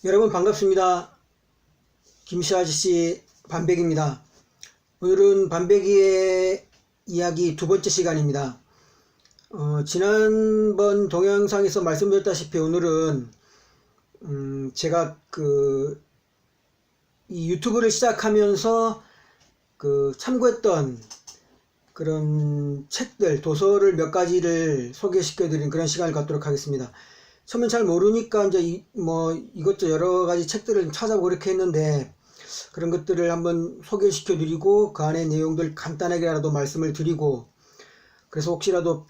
여러분 반갑습니다. 김씨 아저씨 반백입니다. 오늘은 반백이의 이야기 두 번째 시간입니다. 지난번 동영상에서 말씀드렸다시피 오늘은 제가 이 유튜브를 시작하면서 참고했던 그런 책들, 도서를 몇 가지를 소개시켜드리는 그런 시간을 갖도록 하겠습니다. 처음엔 잘 모르니까 이제 이것저것 여러 가지 책들을 찾아보고 그렇게 했는데 그런 것들을 한번 소개시켜 드리고 그 안에 내용들 간단하게라도 말씀을 드리고 그래서 혹시라도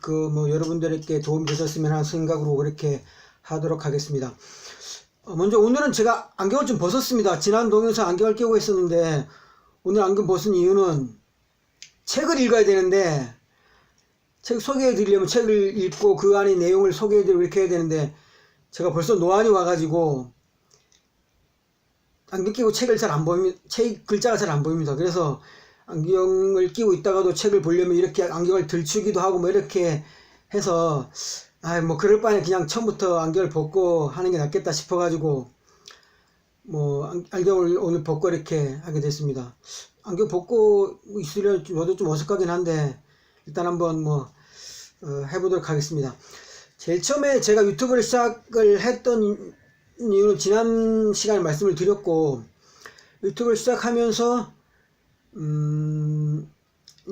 여러분들에게 도움이 되셨으면 하는 생각으로 그렇게 하도록 하겠습니다. 먼저 오늘은 제가 안경을 좀 벗었습니다. 지난 동영상 안경을 끼고 있었는데 오늘 안경 벗은 이유는 책을 읽어야 되는데 책 소개해 드리려면 책을 읽고 그 안에 내용을 소개해 드리고 이렇게 해야 되는데 제가 벌써 노안이 와가지고 안경 끼고 책을 잘 안 보입니다. 책 글자가 잘 안 보입니다. 그래서 안경을 끼고 있다가도 책을 보려면 이렇게 안경을 들추기도 하고 이렇게 해서 그럴 바에 그냥 처음부터 안경을 벗고 하는 게 낫겠다 싶어가지고 안경을 오늘 벗고 이렇게 하게 됐습니다. 안경 벗고 있으려 저도 좀 어색하긴 한데 일단 한번 해보도록 하겠습니다. 제일 처음에 제가 유튜브를 시작을 했던 이유는 지난 시간에 말씀을 드렸고 유튜브를 시작하면서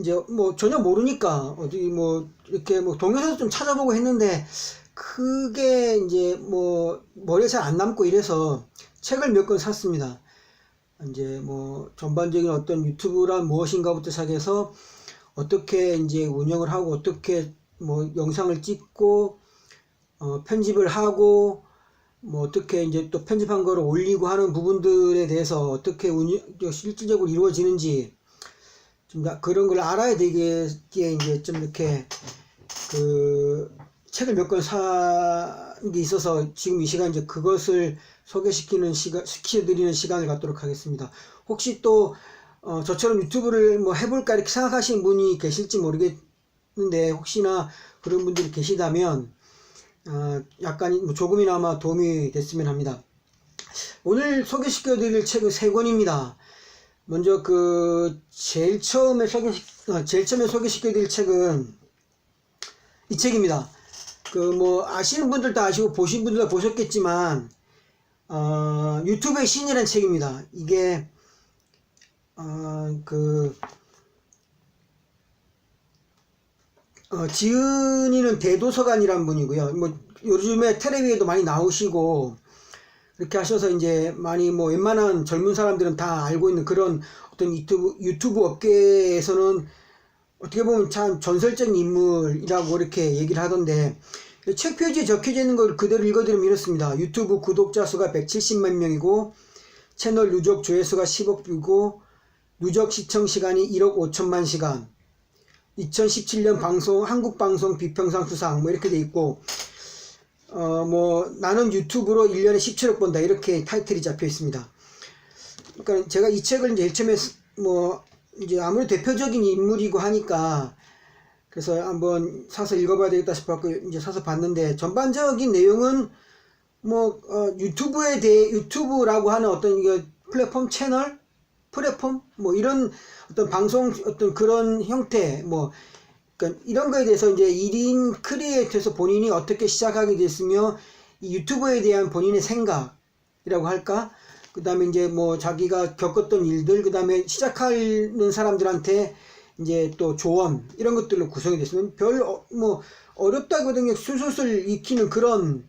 이제 전혀 모르니까 어디 이렇게 동영상도 좀 찾아보고 했는데 크게 이제 머리에 잘 안 남고 이래서 책을 몇 권 샀습니다. 이제 전반적인 어떤 유튜브란 무엇인가부터 시작해서 어떻게 이제 운영을 하고 어떻게 영상을 찍고 편집을 하고 어떻게 이제 또 편집한 거를 올리고 하는 부분들에 대해서 어떻게 실질적으로 이루어지는지 좀 그런 걸 알아야 되기에 이제 좀 이렇게 책을 몇 권 산 게 있어서 지금 이 시간 이제 그것을 시켜드리는 시간을 갖도록 하겠습니다. 혹시 또 저처럼 유튜브를 해볼까 이렇게 생각하시는 분이 계실지 모르겠는데 혹시나 그런 분들이 계시다면 약간 조금이나마 도움이 됐으면 합니다. 오늘 소개시켜 드릴 책은 세 권입니다. 먼저 제일 처음에 소개시켜 드릴 책은 이 책입니다. 아시는 분들도 아시고 보신 분들도 보셨겠지만 유튜브의 신이라는 책입니다. 이게 지은이는 대도서관이란 분이고요. 요즘에 텔레비에도 많이 나오시고 이렇게 하셔서 이제 많이 웬만한 젊은 사람들은 다 알고 있는 그런 어떤 유튜브 업계에서는 어떻게 보면 참 전설적인 인물이라고 이렇게 얘기를 하던데 책 표지에 적혀져 있는 걸 그대로 읽어드리면 이렇습니다. 유튜브 구독자 수가 170만 명이고 채널 누적 조회수가 10억 뷰고 누적 시청 시간이 1억 5천만 시간 2017년 한국 방송 비평상 수상 이렇게 돼 있고 나는 유튜브로 1년에 17억 번다 이렇게 타이틀이 잡혀 있습니다. 그러니까 제가 이 책을 제일 처음에 이제 아무래도 대표적인 인물이고 하니까 그래서 한번 사서 읽어봐야 되겠다 싶어서 이제 사서 봤는데 전반적인 내용은 유튜브라고 하는 어떤 플랫폼 채널 플랫폼 이런 어떤 방송 어떤 그런 형태 그러니까 이런 거에 대해서 이제 1인 크리에이터에서 본인이 어떻게 시작하게 됐으며 이 유튜브에 대한 본인의 생각이라고 할까 그 다음에 이제 자기가 겪었던 일들 그 다음에 시작하는 사람들한테 이제 또 조언 이런 것들로 구성이 됐으면 별 어렵다거든요. 술술술 익히는 그런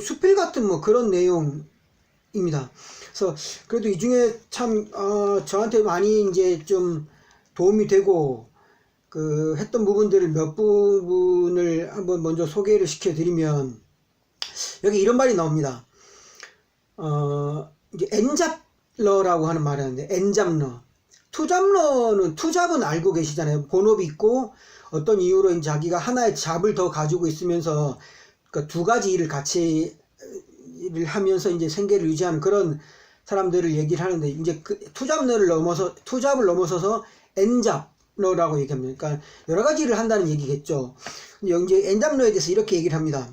수필 같은 그런 내용입니다. 그래서 그래도 이 중에 참 저한테 많이 이제 좀 도움이 되고 했던 부분들을 몇 부분을 한번 먼저 소개를 시켜드리면 여기 이런 말이 나옵니다. 이제 엔잡러라고 하는 말이 하는데 엔잡러 투잡은 알고 계시잖아요. 본업이 있고 어떤 이유로 이제 자기가 하나의 잡을 더 가지고 있으면서 그러니까 두 가지 일을 같이 일을 하면서 이제 생계를 유지하는 그런 사람들을 얘기를 하는데 이제 투잡을 넘어서서 엔잡러라고 얘기합니다. 그러니까 여러 가지 일을 한다는 얘기겠죠. 근데 이제 엔잡러에 대해서 이렇게 얘기를 합니다.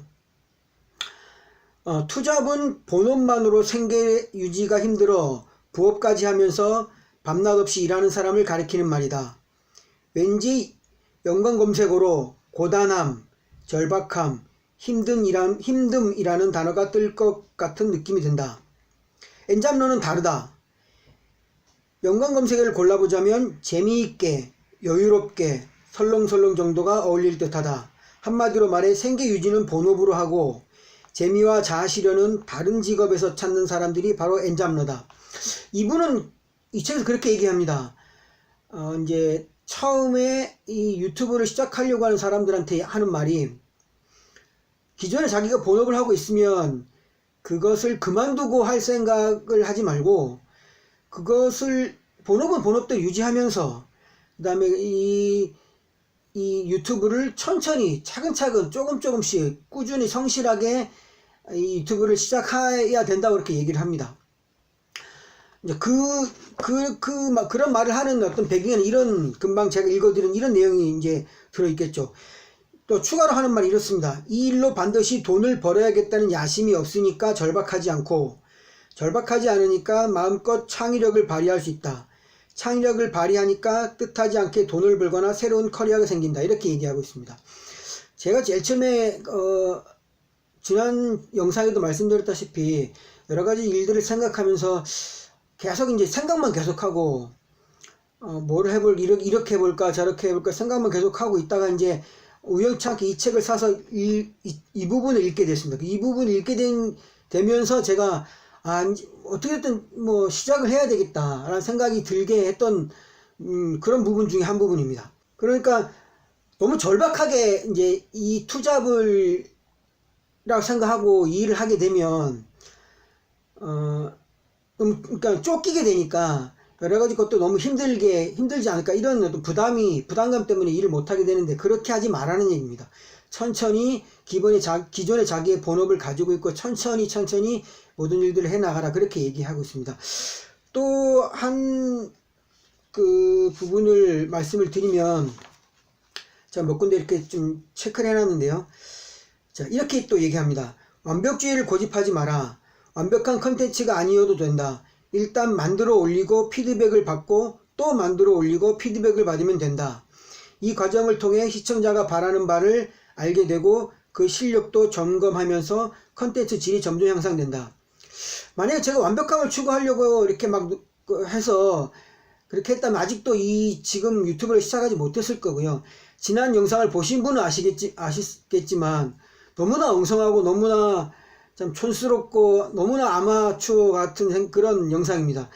투잡은 본업만으로 생계 유지가 힘들어 부업까지 하면서 밤낮 없이 일하는 사람을 가리키는 말이다. 왠지 연관 검색어로 고단함, 절박함, 힘듦이라는 단어가 뜰 것 같은 느낌이 든다. 엔잡러는 다르다. 연관 검색어를 골라보자면 재미있게, 여유롭게, 설렁설렁 정도가 어울릴 듯하다. 한마디로 말해 생계 유지는 본업으로 하고 재미와 자아실현은 다른 직업에서 찾는 사람들이 바로 엔잡러다. 이분은 이 책에서 그렇게 얘기합니다. 이제 처음에 이 유튜브를 시작하려고 하는 사람들한테 하는 말이, 기존에 자기가 본업을 하고 있으면 그것을 그만두고 할 생각을 하지 말고, 그것을 본업은 본업대로 유지하면서 그 다음에 이 유튜브를 천천히 차근차근 조금씩 꾸준히 성실하게 이 유튜브를 시작해야 된다고 그렇게 얘기를 합니다. 이제 그런 말을 하는 어떤 배경에는 이런, 금방 제가 읽어드린 이런 내용이 이제 들어있겠죠. 또 추가로 하는 말이 이렇습니다. 이 일로 반드시 돈을 벌어야겠다는 야심이 없으니까 절박하지 않고, 절박하지 않으니까 마음껏 창의력을 발휘할 수 있다. 창의력을 발휘하니까 뜻하지 않게 돈을 벌거나 새로운 커리어가 생긴다. 이렇게 얘기하고 있습니다. 제가 제일 처음에 지난 영상에도 말씀드렸다시피 여러 가지 일들을 생각하면서 계속 이제 생각만 계속하고 뭐를 이렇게 해볼까 저렇게 해볼까 생각만 계속하고 있다가 이제 우연찮게 이 책을 사서 이 부분을 읽게 됐습니다. 이 부분을 읽게 되면서 제가 어떻게든 뭐 시작을 해야 되겠다라는 생각이 들게 했던 그런 부분 중에 한 부분입니다. 그러니까 너무 절박하게 이제 이 투잡을 라고 생각하고 이 일을 하게 되면 그러니까 쫓기게 되니까 여러 가지 것도 너무 힘들지 않을까, 이런 어떤 부담감 때문에 일을 못하게 되는데, 그렇게 하지 말라는 얘기입니다. 천천히 기존의 자기의 본업을 가지고 있고 천천히 모든 일들을 해나가라, 그렇게 얘기하고 있습니다. 또 한 부분을 말씀을 드리면, 제가 몇 군데 이렇게 좀 체크를 해놨는데요. 자, 이렇게 또 얘기합니다. 완벽주의를 고집하지 마라. 완벽한 컨텐츠가 아니어도 된다. 일단 만들어 올리고 피드백을 받고 또 만들어 올리고 피드백을 받으면 된다. 이 과정을 통해 시청자가 바라는 바를 알게 되고 그 실력도 점검하면서 컨텐츠 질이 점점 향상된다. 만약에 제가 완벽함을 추구하려고 이렇게 막 해서 그렇게 했다면 아직도 지금 유튜브를 시작하지 못했을 거고요. 지난 영상을 보신 분은 아시겠지만 너무나 엉성하고 너무나 참 촌스럽고 너무나 아마추어 같은 그런 영상입니다.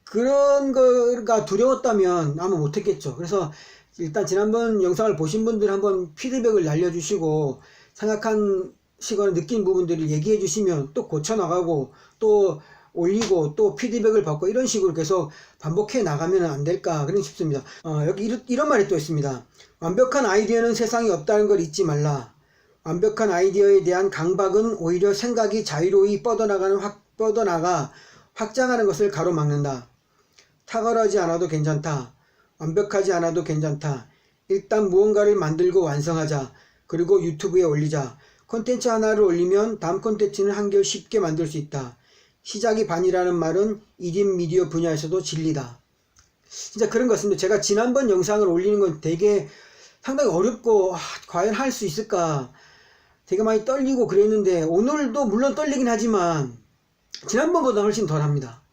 그런 거가 두려웠다면 아마 못했겠죠. 그래서 일단 지난번 영상을 보신 분들 한번 피드백을 날려주시고 생각하시거나 느낀 부분들을 얘기해 주시면 또 고쳐나가고 또 올리고 또 피드백을 받고 이런 식으로 계속 반복해 나가면 안 될까 그런 싶습니다. 여기 이런 말이 또 있습니다. 완벽한 아이디어는 세상에 없다는 걸 잊지 말라. 완벽한 아이디어에 대한 강박은 오히려 생각이 자유로이 뻗어나가 확장하는 것을 가로막는다. 탁월하지 않아도 괜찮다. 완벽하지 않아도 괜찮다. 일단 무언가를 만들고 완성하자. 그리고 유튜브에 올리자. 콘텐츠 하나를 올리면 다음 콘텐츠는 한결 쉽게 만들 수 있다. 시작이 반이라는 말은 1인 미디어 분야에서도 진리다. 진짜 그런 것 같습니다. 제가 지난번 영상을 올리는 건 되게 상당히 어렵고 과연 할 수 있을까 되게 많이 떨리고 그랬는데, 오늘도 물론 떨리긴 하지만 지난번보다 훨씬 덜 합니다.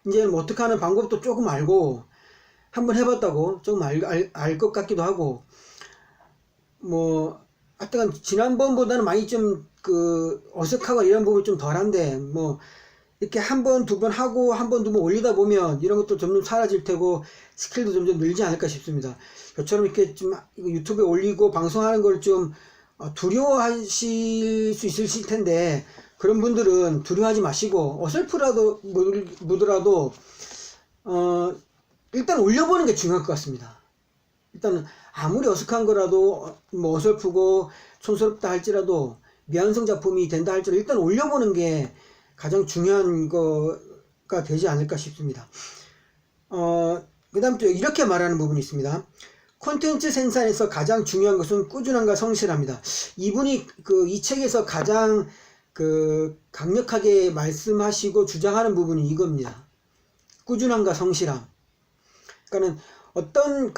이제는 뭐 어떻게 하는 방법도 조금 알고 한번 해봤다고 조금 알 것 같기도 하고, 뭐 하여튼 지난번보다는 많이 좀 어색하고 이런 부분이 좀 덜한데, 뭐 이렇게 한 번, 두 번 하고 한 번, 두 번 올리다 보면 이런 것도 점점 사라질 테고 스킬도 점점 늘지 않을까 싶습니다. 저처럼 이렇게 좀 유튜브에 올리고 방송하는 걸 좀 두려워하실 수 있으실 텐데, 그런 분들은 두려워하지 마시고 어설프라도 뭐더라도 일단 올려보는 게 중요할 것 같습니다. 일단 아무리 어색한 거라도 뭐 어설프고 촌스럽다 할지라도 미완성 작품이 된다 할지라도 일단 올려보는 게 가장 중요한 거가 되지 않을까 싶습니다. 그 다음 또 이렇게 말하는 부분이 있습니다. 콘텐츠 생산에서 가장 중요한 것은 꾸준함과 성실합니다. 이분이 이 책에서 가장 강력하게 말씀하시고 주장하는 부분이 이겁니다. 꾸준함과 성실함. 그러니까는 어떤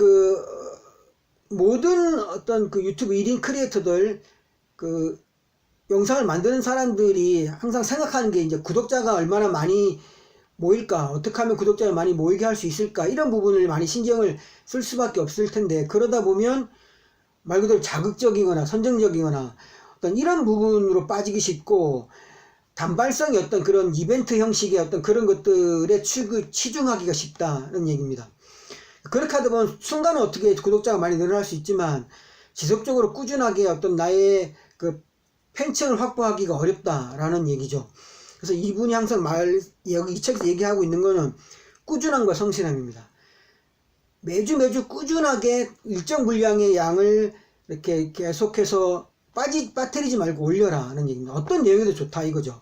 모든 어떤 유튜브 1인 크리에이터들 영상을 만드는 사람들이 항상 생각하는 게 이제 구독자가 얼마나 많이 모일까, 어떻게 하면 구독자를 많이 모이게 할 수 있을까, 이런 부분을 많이 신경을 쓸 수밖에 없을 텐데, 그러다 보면 말 그대로 자극적이거나 선정적이거나 어떤 이런 부분으로 빠지기 쉽고, 단발성의 어떤 그런 이벤트 형식의 어떤 그런 것들에 치중하기가 쉽다는 얘기입니다. 그렇게 하다 보면 순간은 어떻게 구독자가 많이 늘어날 수 있지만 지속적으로 꾸준하게 어떤 나의 팬층을 확보하기가 어렵다라는 얘기죠. 그래서 이분이 항상 이 책에서 얘기하고 있는 거는 꾸준함과 성실함입니다. 매주 꾸준하게 일정 분량의 양을 이렇게 계속해서 빠뜨리지 말고 올려라는 얘기입니다. 어떤 내용이든 좋다 이거죠.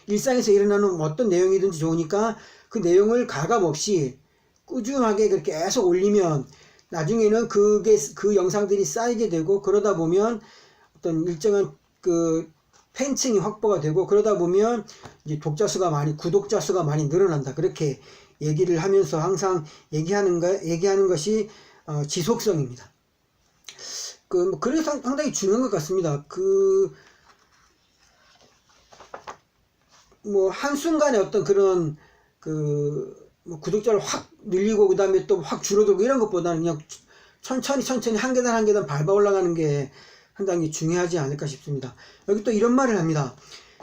일상에서 일어나는 어떤 내용이든지 좋으니까 그 내용을 가감없이 꾸준하게 그렇게 계속 올리면 나중에는 그 영상들이 쌓이게 되고, 그러다 보면 어떤 일정한 팬층이 확보가 되고, 그러다 보면 이제 구독자 수가 많이 늘어난다. 그렇게 얘기를 하면서 항상 얘기하는 것이 지속성입니다. 그래서 상당히 중요한 것 같습니다. 한순간에 어떤 그런 구독자를 확 늘리고 그 다음에 또 확 줄어들고 이런 것보다는 그냥 천천히 한 계단 밟아 올라가는 게 상당히 중요하지 않을까 싶습니다. 여기 또 이런 말을 합니다.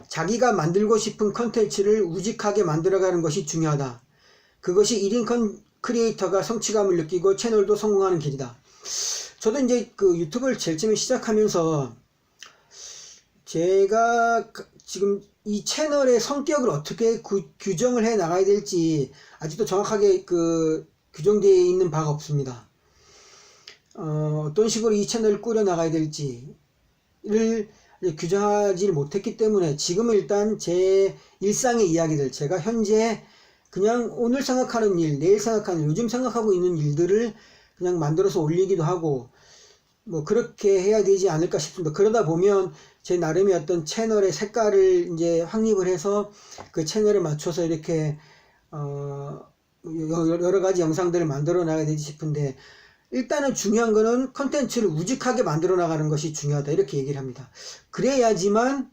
자기가 만들고 싶은 컨텐츠를 우직하게 만들어가는 것이 중요하다. 그것이 1인 크리에이터가 성취감을 느끼고 채널도 성공하는 길이다. 저도 이제 유튜브를 제일 처음에 시작하면서 제가 지금 이 채널의 성격을 어떻게 규정을 해 나가야 될지 아직도 정확하게 규정되어 있는 바가 없습니다. 어떤 식으로 이 채널을 꾸려 나가야 될지를 규정하지 못했기 때문에 지금은 일단 제 일상의 이야기들, 제가 현재 그냥 오늘 생각하는 일, 내일 생각하는 일, 요즘 생각하고 있는 일들을 그냥 만들어서 올리기도 하고 그렇게 해야 되지 않을까 싶습니다. 그러다 보면 제 나름의 어떤 채널의 색깔을 이제 확립을 해서 그 채널에 맞춰서 이렇게 여러 가지 영상들을 만들어 나가야 되지 싶은데, 일단은 중요한 거는 컨텐츠를 우직하게 만들어 나가는 것이 중요하다 이렇게 얘기를 합니다. 그래야지만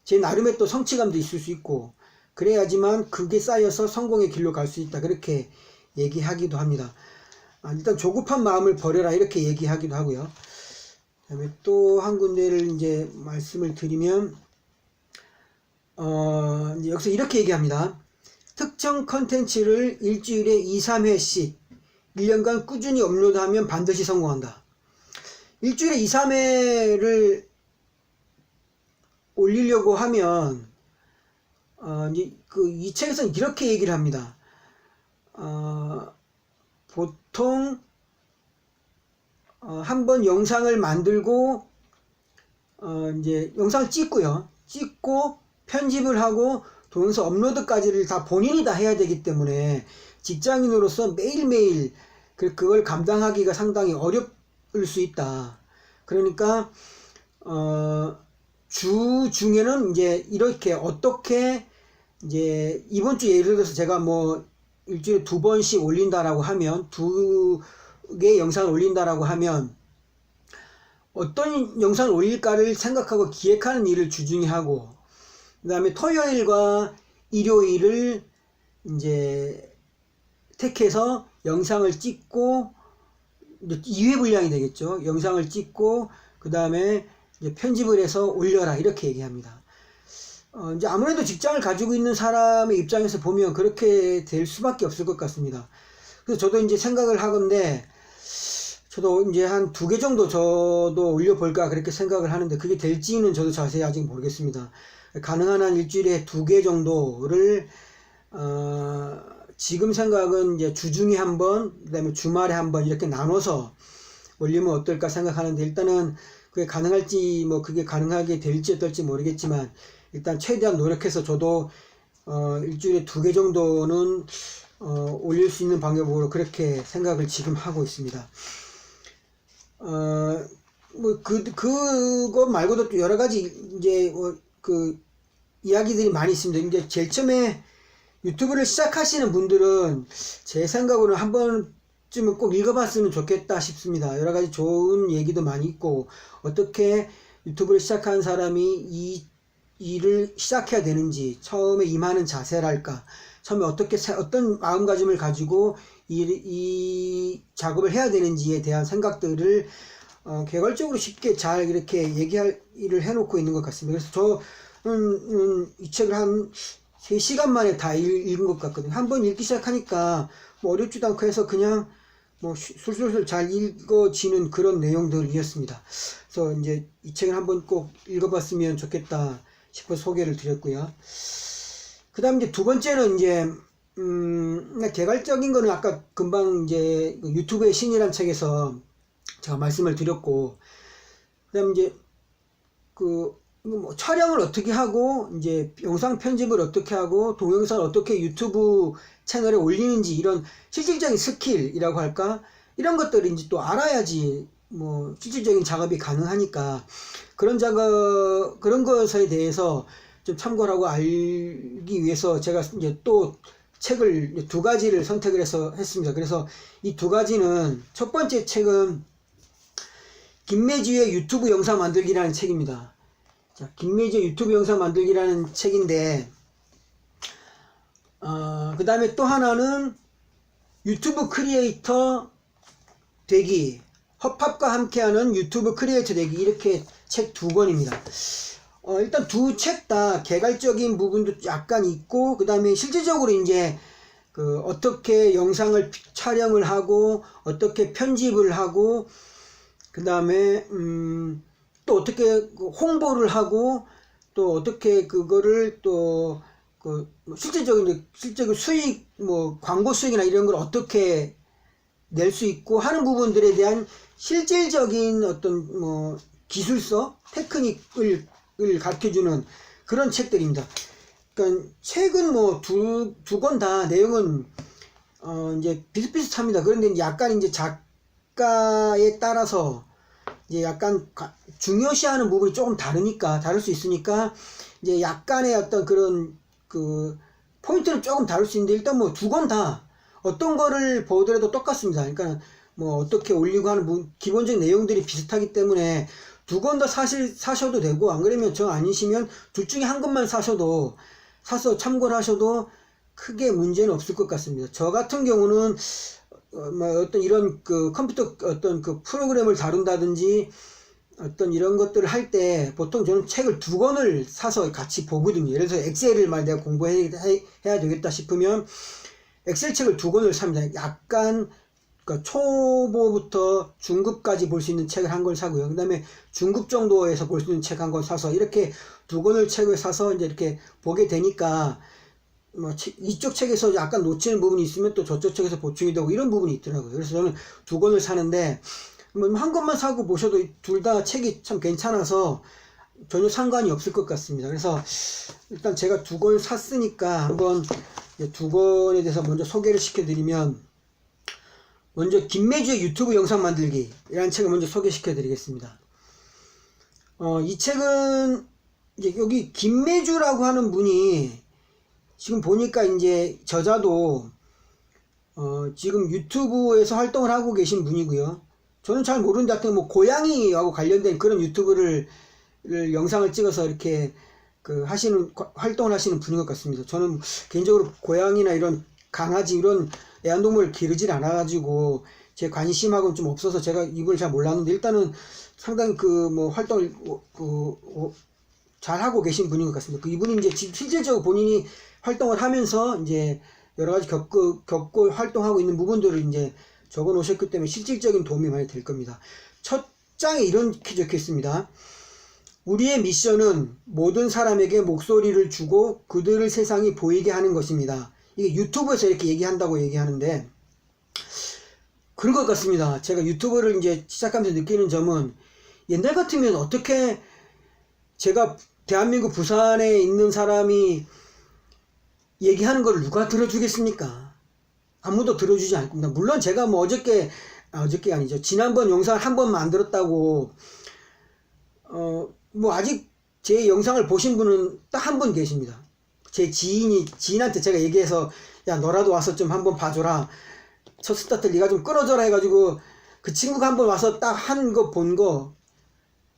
제 나름의 또 성취감도 있을 수 있고, 그래야지만 그게 쌓여서 성공의 길로 갈 수 있다 그렇게 얘기하기도 합니다. 일단 조급한 마음을 버려라 이렇게 얘기하기도 하고요. 그다음에 또 한 군데를 이제 말씀을 드리면 이제 여기서 이렇게 얘기합니다. 특정 컨텐츠를 일주일에 2-3회씩 1년간 꾸준히 업로드하면 반드시 성공한다. 일주일에 2-3회를 올리려고 하면 이제 이 책에서는 이렇게 얘기를 합니다. 보통 한번 영상을 만들고 이제 영상을 찍고 편집을 하고 동영상 업로드까지를 다 본인이 다 해야 되기 때문에 직장인으로서 매일매일 그걸 감당하기가 상당히 어려울 수 있다. 그러니까 주 중에는 이제 이렇게 어떻게 이제 이번 주 예를 들어서 제가 일주일에 2번씩 올린다라고 하면 2개의 영상을 올린다라고 하면 어떤 영상을 올릴까를 생각하고 기획하는 일을 주중에 하고, 그 다음에 토요일과 일요일을 이제 택해서 영상을 찍고 2회 분량이 되겠죠. 영상을 찍고 그 다음에 편집을 해서 올려라 이렇게 얘기합니다. 이제 아무래도 직장을 가지고 있는 사람의 입장에서 보면 그렇게 될 수밖에 없을 것 같습니다. 그래서 저도 이제 생각을 하건데, 저도 이제 한 2개 정도 저도 올려볼까 그렇게 생각을 하는데, 그게 될지는 저도 자세히 아직 모르겠습니다. 가능한 한 일주일에 2개 정도를 지금 생각은 이제 주중에 한 번, 그 다음에 주말에 한 번 이렇게 나눠서 올리면 어떨까 생각하는데, 일단은 그게 가능할지 그게 가능하게 될지 어떨지 모르겠지만 일단 최대한 노력해서 저도 일주일에 2개 정도는 올릴 수 있는 방법으로 그렇게 생각을 지금 하고 있습니다. 그거 말고도 또 여러 가지 이제 이야기들이 많이 있습니다. 이제 제일 처음에 유튜브를 시작하시는 분들은 제 생각으로는 한 번쯤은 꼭 읽어봤으면 좋겠다 싶습니다. 여러 가지 좋은 얘기도 많이 있고, 어떻게 유튜브를 시작한 사람이 이 일을 시작해야 되는지, 처음에 임하는 자세랄까, 처음에 어떤 마음가짐을 가지고 이 작업을 해야 되는지에 대한 생각들을 개괄적으로 쉽게 잘 이렇게 얘기를 해놓고 있는 것 같습니다. 그래서 저는 이 책을 한 3시간 만에 다 읽은 것 같거든요. 한번 읽기 시작하니까 뭐 어렵지도 않고 해서 그냥 뭐 술술술 잘 읽어지는 그런 내용들이었습니다. 그래서 이제 이 책을 한번 꼭 읽어봤으면 좋겠다 싶어 소개를 드렸고요. 그 다음 이제 두 번째는 이제 개괄적인 거는 아까 금방 이제 유튜브의 신이란 책에서 제가 말씀을 드렸고, 그 다음 이제 뭐 촬영을 어떻게 하고, 이제 영상 편집을 어떻게 하고, 동영상을 어떻게 유튜브 채널에 올리는지, 이런 실질적인 스킬이라고 할까? 이런 것들을 이제 또 알아야지, 뭐, 실질적인 작업이 가능하니까, 그런 것에 대해서 좀 참고하고 알기 위해서 제가 이제 또 책을 2가지를 선택을 해서 했습니다. 그래서 이 2가지는, 첫 번째 책은 김매주의 유튜브 영상 만들기라는 책입니다. 자, 김매주의 유튜브 영상 만들기라는 책인데, 그 다음에 또 하나는 유튜브 크리에이터 되기, 헛팝과 함께하는 유튜브 크리에이터 되기, 이렇게 책 2권입니다. 일단 두 책 다 개괄적인 부분도 약간 있고, 그 다음에 실질적으로 이제 어떻게 영상을 촬영을 하고, 어떻게 편집을 하고, 그 다음에 또 어떻게 홍보를 하고, 또 어떻게 그거를 또 실질적인 수익, 뭐 광고 수익이나 이런 걸 어떻게 낼 수 있고 하는 부분들에 대한 실질적인 어떤 뭐 기술서, 테크닉을 가르쳐주는 그런 책들입니다. 그러니까 책은 뭐 두 권 다 내용은 이제 비슷비슷합니다. 그런데 약간 이제 작가에 따라서 이제 약간 중요시하는 부분이 조금 다를 수 있으니까 이제 약간의 어떤 그런 포인트는 조금 다를 수 있는데, 일단 뭐 2권 다 어떤 거를 보더라도 똑같습니다. 그러니까 뭐 어떻게 올리고 하는 기본적인 내용들이 비슷하기 때문에 2권 다 사셔도 되고, 안 그러면 정 아니시면 둘 중에 한 권만 사서 참고를 하셔도 크게 문제는 없을 것 같습니다. 저 같은 경우는 뭐 어떤 이런 컴퓨터 어떤 프로그램을 다룬다든지 어떤 이런 것들을 할 때 보통 저는 책을 2권을 사서 같이 보거든요. 예를 들어서 엑셀을 내가 공부해야 되겠다 싶으면 엑셀 책을 2권을 삽니다. 약간 초보부터 중급까지 볼 수 있는 책을 한 권 사고요. 그 다음에 중급 정도에서 볼 수 있는 책 한 권 사서 이렇게 2권을 책을 사서 이제 이렇게 보게 되니까, 뭐 이쪽 책에서 약간 놓치는 부분이 있으면 또 저쪽 책에서 보충이 되고 이런 부분이 있더라고요. 그래서 저는 2권을 사는데, 뭐 한 권만 사고 보셔도 둘 다 책이 참 괜찮아서 전혀 상관이 없을 것 같습니다. 그래서 일단 제가 2권 샀으니까 한번 2권에 대해서 먼저 소개를 시켜드리면, 먼저 김매주의 유튜브 영상 만들기 이라는 책을 먼저 소개시켜 드리겠습니다. 이 책은 이제 여기 김매주라고 하는 분이 지금 보니까 이제 저자도 지금 유튜브에서 활동을 하고 계신 분이고요. 저는 잘 모르는데 하여튼 뭐 고양이하고 관련된 그런 유튜브를 영상을 찍어서 이렇게 활동을 하시는 분인 것 같습니다. 저는 개인적으로 고양이나 이런 강아지 이런 애완동물을 기르질 않아가지고 제 관심하고는 좀 없어서 제가 이분을 잘 몰랐는데, 일단은 상당히 뭐 활동을 잘 하고 계신 분인 것 같습니다. 이분이 이제 실질적으로 본인이 활동을 하면서 이제 여러 가지 겪고 활동하고 있는 부분들을 이제 적어 놓으셨기 때문에 실질적인 도움이 많이 될 겁니다. 첫 장에 이렇게 적혀 있습니다. 우리의 미션은 모든 사람에게 목소리를 주고 그들을 세상이 보이게 하는 것입니다. 이게 유튜브에서 이렇게 얘기한다고 얘기하는데 그런 것 같습니다. 제가 유튜브를 이제 시작하면서 느끼는 점은, 옛날 같으면 어떻게 제가 대한민국 부산에 있는 사람이 얘기하는 걸 누가 들어주겠습니까? 아무도 들어주지 않을 겁니다. 물론 제가 뭐 어저께 아니죠. 지난번 영상을 한 번 만들었다고 뭐 아직 제 영상을 보신 분은 딱 한 분 계십니다. 제 지인한테 제가 얘기해서 야 너라도 와서 좀 한번 봐줘라. 첫 스타트 네가 좀 끊어줘라 해가지고 그 친구가 한번 와서 딱 한 거 본 거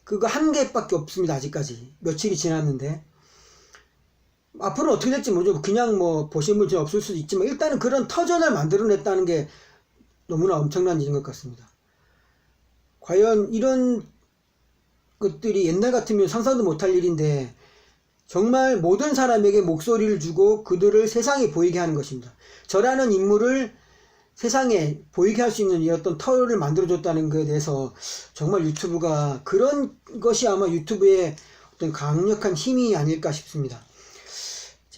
그거 한 개밖에 없습니다. 아직까지 며칠이 지났는데 앞으로는 어떻게 될지 모르죠. 그냥 뭐 보신 분이 없을 수도 있지만 일단은 그런 터전을 만들어냈다는 게 너무나 엄청난 일인 것 같습니다. 과연 이런 것들이 옛날 같으면 상상도 못할 일인데 정말 모든 사람에게 목소리를 주고 그들을 세상에 보이게 하는 것입니다. 저라는 인물을 세상에 보이게 할 수 있는 이 어떤 터를 만들어줬다는 것에 대해서 정말 유튜브가 그런 것이 아마 유튜브의 어떤 강력한 힘이 아닐까 싶습니다.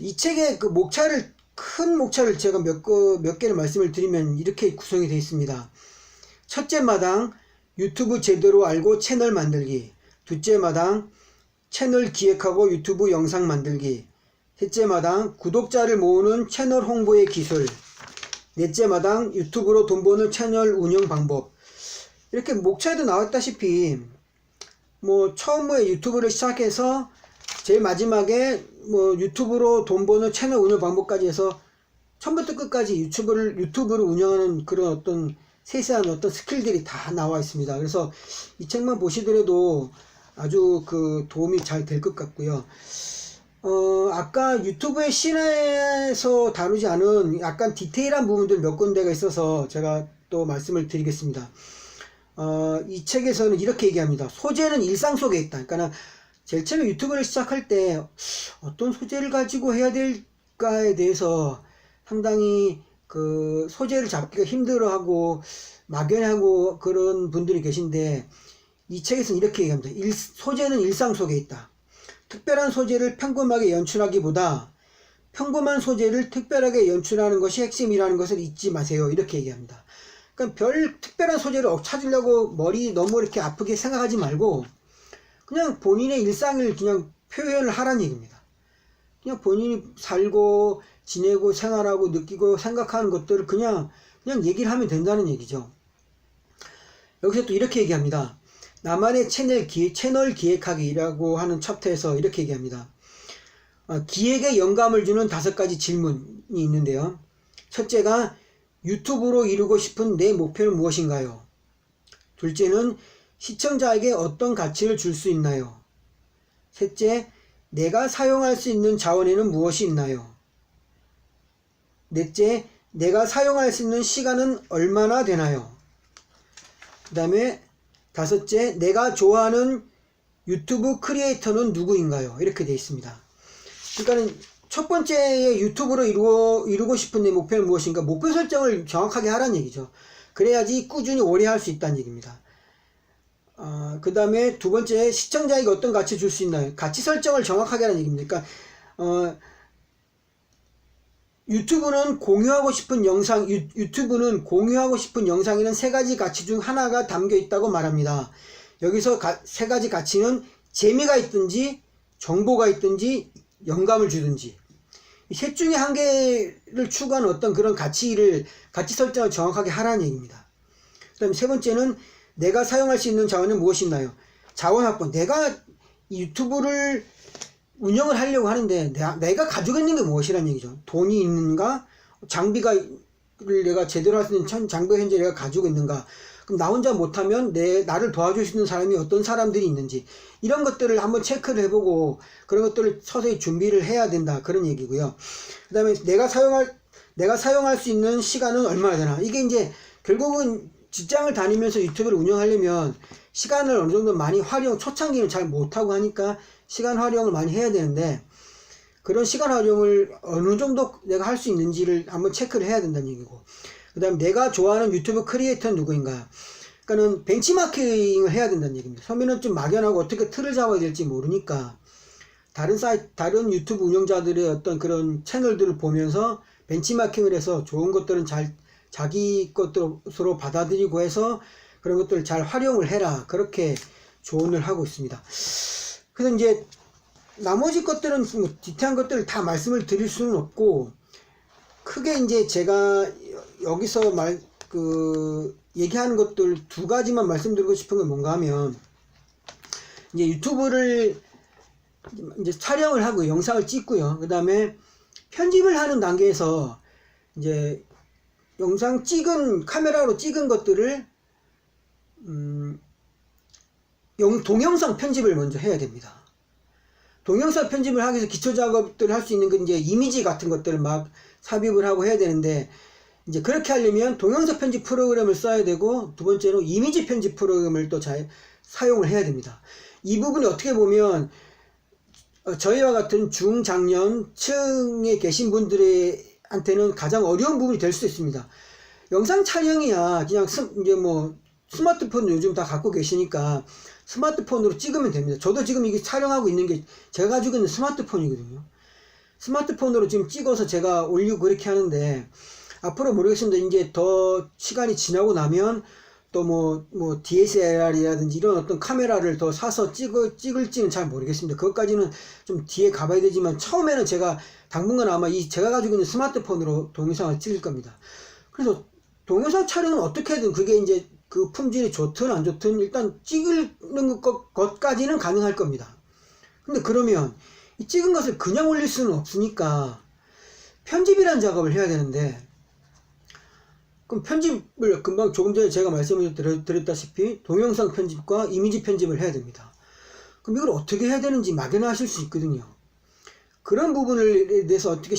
이 책의 그 큰 목차를 제가 몇 개를 말씀을 드리면 이렇게 구성이 되어 있습니다. 첫째 마당, 유튜브 제대로 알고 채널 만들기. 둘째 마당, 채널 기획하고 유튜브 영상 만들기. 셋째 마당, 구독자를 모으는 채널 홍보의 기술. 넷째 마당, 유튜브로 돈 버는 채널 운영 방법. 이렇게 목차에도 나왔다시피 뭐 처음에 유튜브를 시작해서 제일 마지막에 뭐 유튜브로 돈 버는 채널 운영 방법까지 해서 처음부터 끝까지 유튜브를 운영하는 그런 어떤 세세한 어떤 스킬들이 다 나와 있습니다. 그래서 이 책만 보시더라도 아주 그 도움이 잘 될 것 같고요. 아까 유튜브의 신에서 다루지 않은 약간 디테일한 부분들 몇 군데가 있어서 제가 또 말씀을 드리겠습니다. 이 책에서는 이렇게 얘기합니다. 소재는 일상 속에 있다. 그러니까 제일 처음에 유튜브를 시작할 때 어떤 소재를 가지고 해야 될까에 대해서 상당히 그 소재를 잡기가 힘들어하고 막연하고 그런 분들이 계신데 이 책에서는 이렇게 얘기합니다. 소재는 일상 속에 있다. 특별한 소재를 평범하게 연출하기보다 평범한 소재를 특별하게 연출하는 것이 핵심이라는 것을 잊지 마세요. 이렇게 얘기합니다. 그러니까 별 특별한 소재를 찾으려고 머리 너무 이렇게 아프게 생각하지 말고 그냥 본인의 일상을 그냥 표현을 하라는 얘기입니다. 그냥 본인이 살고 지내고 생활하고 느끼고 생각하는 것들을 그냥 얘기를 하면 된다는 얘기죠. 여기서 또 이렇게 얘기합니다. 나만의 채널 기획하기라고 하는 챕터에서 이렇게 얘기합니다. 기획에 영감을 주는 5가지 질문이 있는데요. 첫째가 유튜브로 이루고 싶은 내 목표는 무엇인가요? 둘째는 시청자에게 어떤 가치를 줄 수 있나요? 셋째, 내가 사용할 수 있는 자원에는 무엇이 있나요? 넷째, 내가 사용할 수 있는 시간은 얼마나 되나요? 그 다음에 다섯째, 내가 좋아하는 유튜브 크리에이터는 누구인가요? 이렇게 되어 있습니다. 그러니까 첫 번째에 유튜브로 이루고 싶은 내 목표는 무엇인가? 목표 설정을 정확하게 하라는 얘기죠. 그래야지 꾸준히 오래 할 수 있다는 얘기입니다. 그 다음에 두 번째, 시청자에게 어떤 가치 줄 수 있나요? 가치 설정을 정확하게 하라는 얘기입니다. 그러니까 유튜브는 공유하고 싶은 영상에는 3가지 가치 중 하나가 담겨 있다고 말합니다. 여기서 3가지 가치는 재미가 있든지 정보가 있든지 영감을 주든지 이 셋 중에 한 개를 추구하는 어떤 그런 가치 설정을 정확하게 하라는 얘기입니다. 그 다음에 세 번째는 내가 사용할 수 있는 자원은 무엇이나요? 자원 확보. 내가 이 유튜브를 운영을 하려고 하는데 내가 가지고 있는 게 무엇이라는 얘기죠. 돈이 있는가? 장비를 내가 제대로 할 수 있는 장비가 현재 내가 가지고 있는가? 그럼 나 혼자 못하면 나를 도와줄 수 있는 사람이 어떤 사람들이 있는지 이런 것들을 한번 체크를 해보고 그런 것들을 서서히 준비를 해야 된다. 그런 얘기고요. 그 다음에 내가 사용할 수 있는 시간은 얼마나 되나? 이게 이제 결국은 직장을 다니면서 유튜브를 운영하려면 시간을 어느 정도 많이 초창기는 잘 못하고 하니까 시간 활용을 많이 해야 되는데 그런 시간 활용을 어느 정도 내가 할 수 있는지를 한번 체크를 해야 된다는 얘기고 그 다음에 내가 좋아하는 유튜브 크리에이터는 누구인가 그러니까는 벤치마킹을 해야 된다는 얘기입니다. 처음에는 좀 막연하고 어떻게 틀을 잡아야 될지 모르니까 다른 유튜브 운영자들의 어떤 그런 채널들을 보면서 벤치마킹을 해서 좋은 것들은 자기 것으로 받아들이고 해서 그런 것들을 잘 활용을 해라. 그렇게 조언을 하고 있습니다. 그래서 이제 나머지 것들은 뭐 디테일한 것들을 다 말씀을 드릴 수는 없고 크게 이제 제가 여기서 얘기하는 것들 2가지만 말씀드리고 싶은 건 뭔가 하면 이제 유튜브를 이제 촬영을 하고 영상을 찍고요. 그 다음에 편집을 하는 단계에서 이제 영상 찍은 카메라로 찍은 것들을 동영상 편집을 먼저 해야 됩니다. 동영상 편집을 하기 위해서 기초 작업들을 할 수 있는 그 이제 이미지 같은 것들을 막 삽입을 하고 해야 되는데, 이제 그렇게 하려면 동영상 편집 프로그램을 써야 되고, 두 번째로 이미지 편집 프로그램을 또 잘 사용을 해야 됩니다. 이 부분이 어떻게 보면 저희와 같은 중장년층에 계신 분들한테는 가장 어려운 부분이 될 수 있습니다. 영상 촬영이야 그냥 이제 뭐 스마트폰 요즘 다 갖고 계시니까 스마트폰으로 찍으면 됩니다. 저도 지금 이게 촬영하고 있는 게 제가 가지고 있는 스마트폰이거든요. 스마트폰으로 지금 찍어서 제가 올리고 그렇게 하는데, 앞으로 모르겠습니다. 이제 더 시간이 지나고 나면 또 뭐 DSLR이라든지 이런 어떤 카메라를 더 사서 찍을지는 잘 모르겠습니다. 그것까지는 좀 뒤에 가봐야 되지만, 처음에는 제가 당분간 아마 제가 가지고 있는 스마트폰으로 동영상을 찍을 겁니다. 그래서 동영상 촬영은 어떻게든 그게 이제 그 품질이 좋든 안 좋든 일단 찍는 것까지는 가능할 겁니다. 근데 그러면 이 찍은 것을 그냥 올릴 수는 없으니까 편집이라는 작업을 해야 되는데, 그럼 편집을 금방 조금 전에 제가 말씀을 드렸다시피 동영상 편집과 이미지 편집을 해야 됩니다. 그럼 이걸 어떻게 해야 되는지 막연하실 수 있거든요. 그런 부분에 대해서 어떻게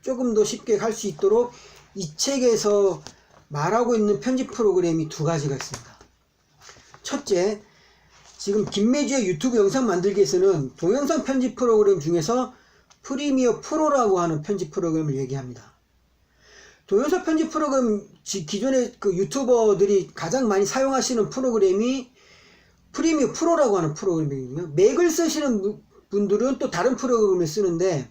조금 더 쉽게 할 수 있도록 이 책에서 말하고 있는 편집 프로그램이 두 가지가 있습니다. 첫째, 지금 김매주의 유튜브 영상 만들기에서는 동영상 편집 프로그램 중에서 프리미어 프로라고 하는 편집 프로그램을 얘기합니다. 동영상 편집 프로그램, 기존의 그 유튜버들이 가장 많이 사용하시는 프로그램이 프리미어 프로라고 하는 프로그램이거든요. 맥을 쓰시는 분들은 또 다른 프로그램을 쓰는데,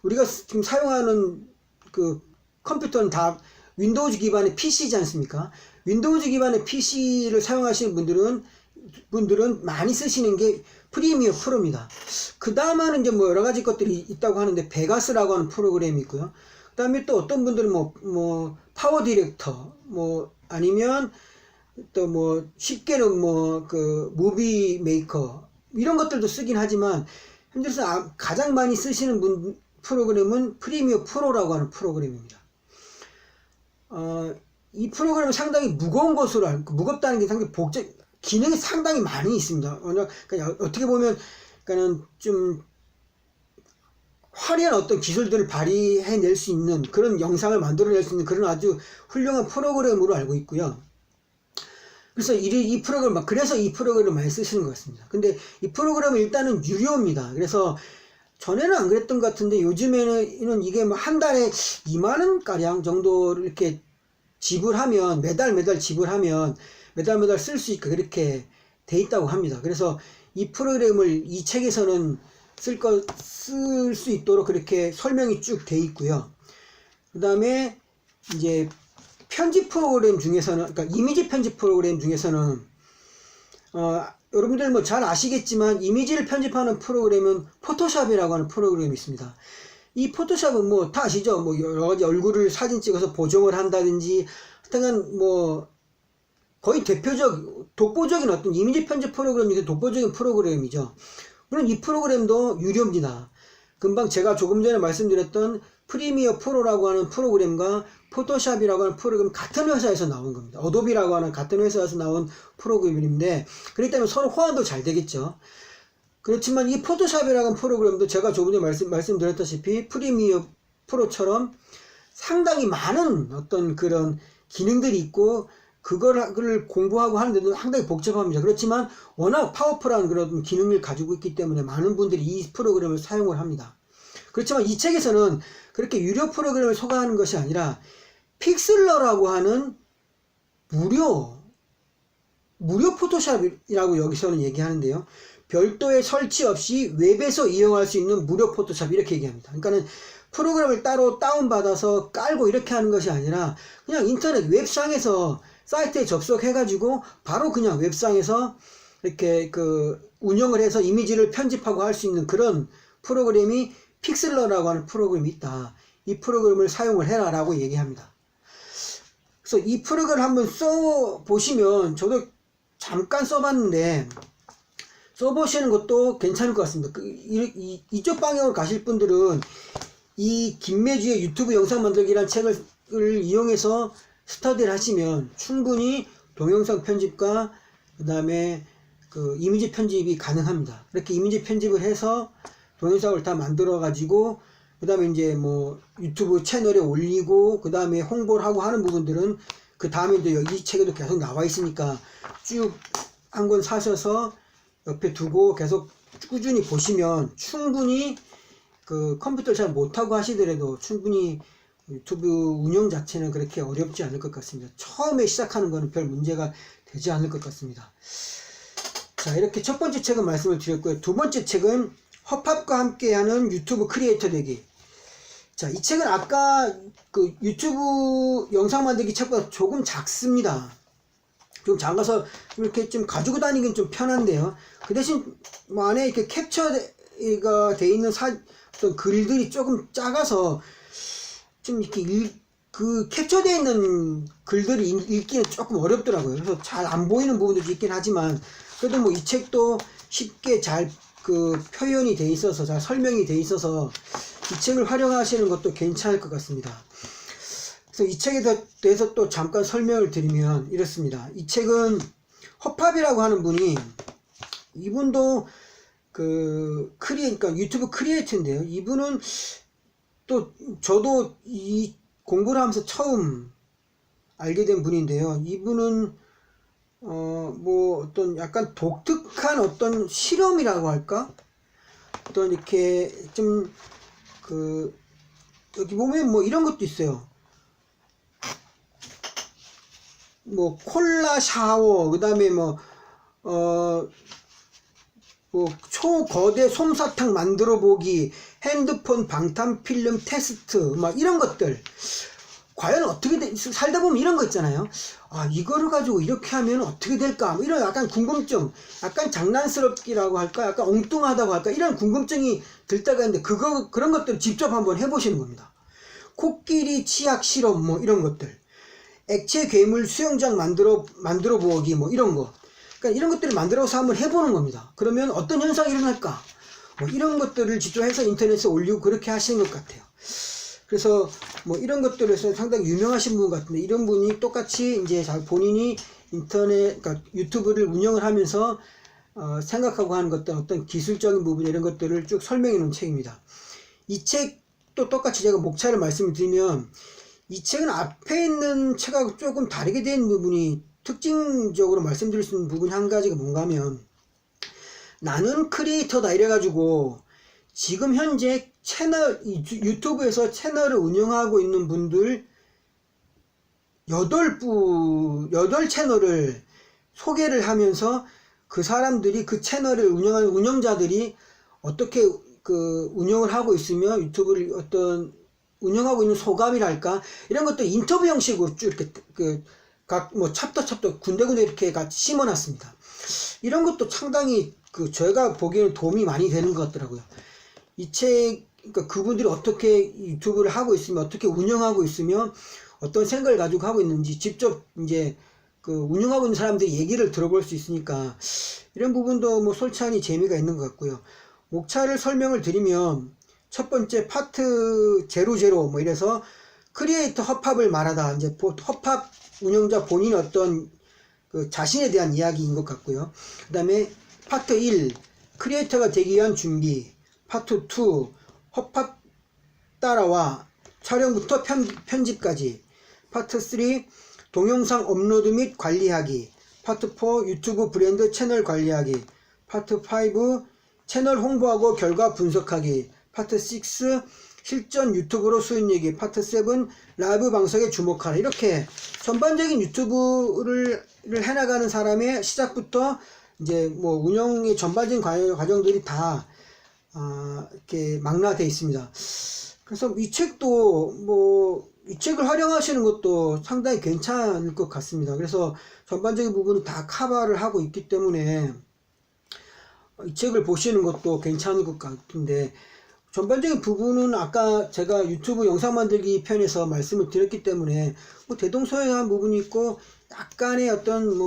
우리가 지금 사용하는 그 컴퓨터는 다 윈도우즈 기반의 PC지 않습니까? 윈도우즈 기반의 PC를 사용하시는 분들은 많이 쓰시는 게 프리미어 프로입니다. 그 다음에는 이제 뭐 여러 가지 것들이 있다고 하는데, 베가스라고 하는 프로그램이 있고요. 그 다음에 또 어떤 분들은 뭐 파워 디렉터, 뭐 아니면 또 뭐 쉽게는 뭐 그 무비 메이커, 이런 것들도 쓰긴 하지만, 현재서 가장 많이 쓰시는 프로그램은 프리미어 프로라고 하는 프로그램입니다. 이 프로그램은 상당히 무거운 것으로 무겁다는 게 상당히 기능이 상당히 많이 있습니다. 그러니까 어떻게 보면, 그러니까는 좀 화려한 어떤 기술들을 발휘해낼 수 있는 그런 영상을 만들어낼 수 있는 그런 아주 훌륭한 프로그램으로 알고 있고요. 그래서 그래서 이 프로그램을 많이 쓰시는 것 같습니다. 근데 이 프로그램은 일단은 유료입니다. 그래서 전에는 안 그랬던 것 같은데, 요즘에는 이게 뭐 한 달에 2만원 가량 정도를 이렇게 지불하면, 매달 지불하면 매달 쓸 수 있게 그렇게 돼 있다고 합니다. 그래서 이 프로그램을 이 책에서는 쓸 수 있도록 그렇게 설명이 쭉 돼 있고요. 그 다음에 이제 편집 프로그램 중에서는, 그러니까 이미지 편집 프로그램 중에서는 여러분들 뭐 잘 아시겠지만, 이미지를 편집하는 프로그램은 포토샵이라고 하는 프로그램이 있습니다. 이 포토샵은 뭐 다 아시죠? 뭐 여러 가지 얼굴을 사진 찍어서 보정을 한다든지, 하여튼 뭐 거의 독보적인 어떤 이미지 편집 프로그램 중에 독보적인 프로그램이죠. 물론 이 프로그램도 유료입니다. 금방 제가 조금 전에 말씀드렸던 프리미어 프로라고 하는 프로그램과 포토샵이라고 하는 프로그램 같은 회사에서 나온 겁니다. 어도비라고 하는 같은 회사에서 나온 프로그램인데, 그렇기 때문에 서로 호환도 잘 되겠죠. 그렇지만 이 포토샵이라고 하는 프로그램도 제가 조금 전에 말씀드렸다시피 프리미어 프로처럼 상당히 많은 어떤 그런 기능들이 있고, 그걸 공부하고 하는데도 상당히 복잡합니다. 그렇지만 워낙 파워풀한 그런 기능을 가지고 있기 때문에 많은 분들이 이 프로그램을 사용을 합니다. 그렇지만 이 책에서는 그렇게 유료 프로그램을 소개하는 것이 아니라, 픽슬러라고 하는 무료 포토샵이라고 여기서는 얘기하는데요. 별도의 설치 없이 웹에서 이용할 수 있는 무료 포토샵, 이렇게 얘기합니다. 그러니까는 프로그램을 따로 다운받아서 깔고 이렇게 하는 것이 아니라, 그냥 인터넷 웹상에서 사이트에 접속해가지고 바로 그냥 웹상에서 이렇게 운영을 해서 이미지를 편집하고 할 수 있는 그런 프로그램이 픽슬러라고 하는 프로그램이 있다. 이 프로그램을 사용을 해라 라고 얘기합니다. 그래서 이 프로그램을 한번 써보시면, 저도 잠깐 써봤는데 써보시는 것도 괜찮을 것 같습니다. 이쪽 방향으로 가실 분들은 이 김매주의 유튜브 영상 만들기라는 책을 이용해서 스터디를 하시면 충분히 동영상 편집과 그 다음에 그 이미지 편집이 가능합니다. 이렇게 이미지 편집을 해서 동영상을 다 만들어 가지고 그 다음에 이제 뭐 유튜브 채널에 올리고 그 다음에 홍보를 하고 하는 부분들은 그 다음에 이제 여기 책에도 계속 나와 있으니까 쭉 한 권 사셔서 옆에 두고 계속 꾸준히 보시면 충분히 그 컴퓨터를 잘 못하고 하시더라도 충분히 유튜브 운영 자체는 그렇게 어렵지 않을 것 같습니다. 처음에 시작하는 거는 별 문제가 되지 않을 것 같습니다. 자, 이렇게 첫 번째 책은 말씀을 드렸고요. 두 번째 책은 헛팝과 함께하는 유튜브 크리에이터 되기. 자, 이 책은 아까 그 유튜브 영상 만들기 책보다 조금 작습니다. 좀 작아서 이렇게 좀 가지고 다니긴 좀 편한데요. 그 대신 뭐 안에 이렇게 캡처가 돼 있는 어떤 글들이 조금 작아서 좀 이렇게 그 캡처되어 있는 글들이 읽기는 조금 어렵더라고요. 그래서 잘 안 보이는 부분도 있긴 하지만 그래도 뭐 이 책도 쉽게 잘 그 표현이 돼 있어서 잘 설명이 돼 있어서 이 책을 활용하시는 것도 괜찮을 것 같습니다. 그래서 이 책에 대해서 또 잠깐 설명을 드리면 이렇습니다. 이 책은 허팝이라고 하는 분이 이분도 그 그러니까 유튜브 크리에이터인데요. 이분은 또 저도 이 공부를 하면서 처음 알게 된 분인데요. 이분은 뭐 어떤 약간 독특한 어떤 실험이라고 할까? 어떤 이렇게 좀 그 여기 보면 뭐 이런 것도 있어요. 뭐 콜라 샤워, 그 다음에 뭐 초거대 솜사탕 만들어 보기, 핸드폰 방탄 필름 테스트, 막 이런 것들. 과연 어떻게 살다 보면 이런 거 있잖아요. 아, 이거를 가지고 이렇게 하면 어떻게 될까? 뭐 이런 약간 궁금증, 약간 장난스럽기라고 할까? 약간 엉뚱하다고 할까? 이런 궁금증이 들 때가 있는데, 그런 것들을 직접 한번 해보시는 겁니다. 코끼리 치약 실험, 뭐 이런 것들. 액체 괴물 수영장 만들어 보기, 뭐 이런 거. 그러니까 이런 것들을 만들어서 한번 해보는 겁니다. 그러면 어떤 현상이 일어날까? 뭐 이런 것들을 직접 해서 인터넷에 올리고 그렇게 하시는 것 같아요. 그래서 뭐 이런 것들에서 상당히 유명하신 분 같은데, 이런 분이 똑같이 이제 본인이 그러니까 유튜브를 운영을 하면서 생각하고 하는 것들, 어떤 기술적인 부분 이런 것들을 쭉 설명해 놓은 책입니다. 이 책도 똑같이 제가 목차를 말씀을 드리면, 이 책은 앞에 있는 책하고 조금 다르게 된 부분이, 특징적으로 말씀드릴 수 있는 부분 한 가지가 뭔가 하면, 나는 크리에이터다 이래가지고 지금 현재 유튜브에서 채널을 운영하고 있는 분들 8채널을 소개를 하면서 그 사람들이 그 채널을 운영하는 운영자들이 어떻게 그 운영을 하고 있으며 유튜브를 어떤 운영하고 있는 소감이랄까 이런 것도 인터뷰 형식으로 쭉 이렇게 각 뭐 챕터 군데군데 이렇게 같이 심어놨습니다. 이런 것도 상당히 저희가 보기에는 도움이 많이 되는 것 같더라고요. 이 책, 그러니까 그분들이 어떻게 유튜브를 하고 있으며 어떻게 운영하고 있으며 어떤 생각을 가지고 하고 있는지 직접 이제 운영하고 있는 사람들의 얘기를 들어볼 수 있으니까 이런 부분도 뭐 솔찬히 재미가 있는 것 같고요. 목차를 설명을 드리면 첫 번째 파트 00 뭐 이래서 크리에이터 헛팝을 말하다, 이제 헛팝 운영자 본인 어떤 자신에 대한 이야기인 것 같고요. 그 다음에 파트 1 크리에이터가 되기 위한 준비, 파트 2 헛팝 따라와 촬영부터 편집까지, 파트 3 동영상 업로드 및 관리하기, 파트 4 유튜브 브랜드 채널 관리하기, 파트 5 채널 홍보하고 결과 분석하기, 파트 6 실전 유튜브로 수익 내기, 파트 7 라이브 방송에 주목하라. 이렇게 전반적인 유튜브를 해나가는 사람의 시작부터 이제 뭐 운영의 전반적인 과정들이 다 이렇게 망라되어 있습니다. 그래서 이 책도 이 책을 활용하시는 것도 상당히 괜찮을 것 같습니다. 그래서 전반적인 부분이 다 커버를 하고 있기 때문에 이 책을 보시는 것도 괜찮을 것 같은데, 전반적인 부분은 아까 제가 유튜브 영상 만들기 편에서 말씀을 드렸기 때문에 뭐 대동소이한 부분이 있고 약간의 어떤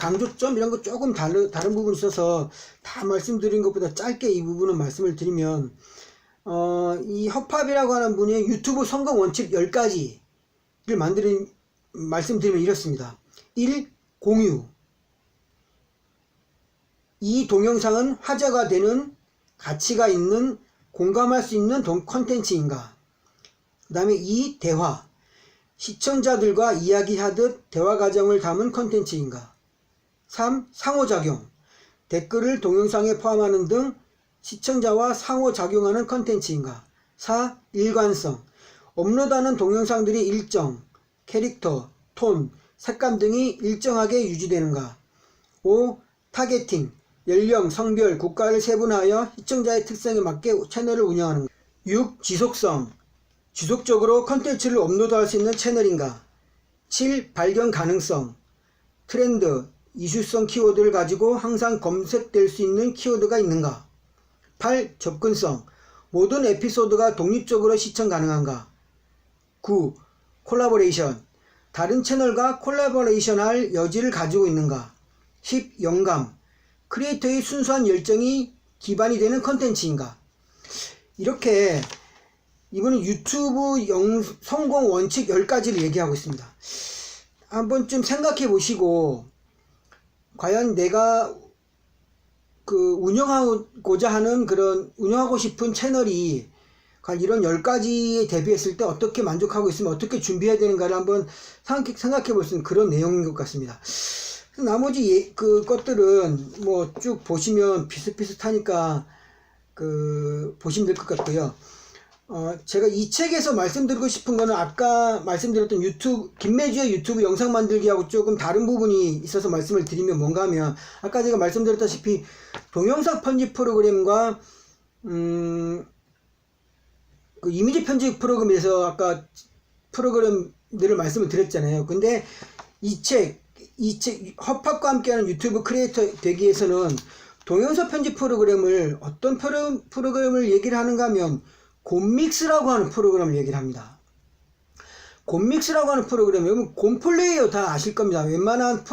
강조점 이런 거 조금 다른 부분이 있어서 다 말씀드린 것보다 짧게 이 부분은 말씀을 드리면, 이 허팝이라고 하는 분의 유튜브 성공 원칙 10가지를 말씀드리면 이렇습니다. 1. 공유. 이 동영상은 화제가 되는, 가치가 있는, 공감할 수 있는 컨텐츠인가. 그 다음에 2. 대화. 시청자들과 이야기하듯 대화 과정을 담은 컨텐츠인가. 3. 상호작용. 댓글을 동영상에 포함하는 등 시청자와 상호작용하는 컨텐츠인가. 4. 일관성. 업로드하는 동영상들이 일정, 캐릭터, 톤, 색감 등이 일정하게 유지되는가. 5. 타겟팅. 연령, 성별, 국가를 세분화하여 시청자의 특성에 맞게 채널을 운영하는가. 6. 지속성. 지속적으로 컨텐츠를 업로드할 수 있는 채널인가. 7. 발견 가능성. 트렌드, 이슈성 키워드를 가지고 항상 검색될 수 있는 키워드가 있는가. 8. 접근성. 모든 에피소드가 독립적으로 시청 가능한가. 9. 콜라보레이션. 다른 채널과 콜라보레이션 할 여지를 가지고 있는가. 10. 영감. 크리에이터의 순수한 열정이 기반이 되는 컨텐츠인가. 이렇게 이분은 유튜브 성공 원칙 10가지를 얘기하고 있습니다. 한번쯤 생각해 보시고, 과연 내가 운영하고자 하는 운영하고 싶은 채널이 과연 이런 10가지에 대비했을 때 어떻게 만족하고 있으면 어떻게 준비해야 되는가를 한번 생각해 볼 수 있는 그런 내용인 것 같습니다. 나머지 것들은 뭐 쭉 보시면 비슷비슷하니까 보시면 될 것 같고요. 제가 이 책에서 말씀드리고 싶은 거는 아까 말씀드렸던 김매주의 유튜브 영상 만들기하고 조금 다른 부분이 있어서 말씀을 드리면 뭔가 하면, 아까 제가 말씀드렸다시피 동영상 편집 프로그램과 이미지 편집 프로그램에서 아까 프로그램들을 말씀을 드렸잖아요. 근데 이 책 허팝과 함께하는 유튜브 크리에이터 되기 위해서는 동영상 편집 프로그램을 어떤 프로그램을 얘기를 하는가 하면 곰믹스라고 하는 프로그램을 얘기를 합니다. 곰믹스라고 하는 프로그램, 여러분 곰플레이어 다 아실 겁니다. 웬만한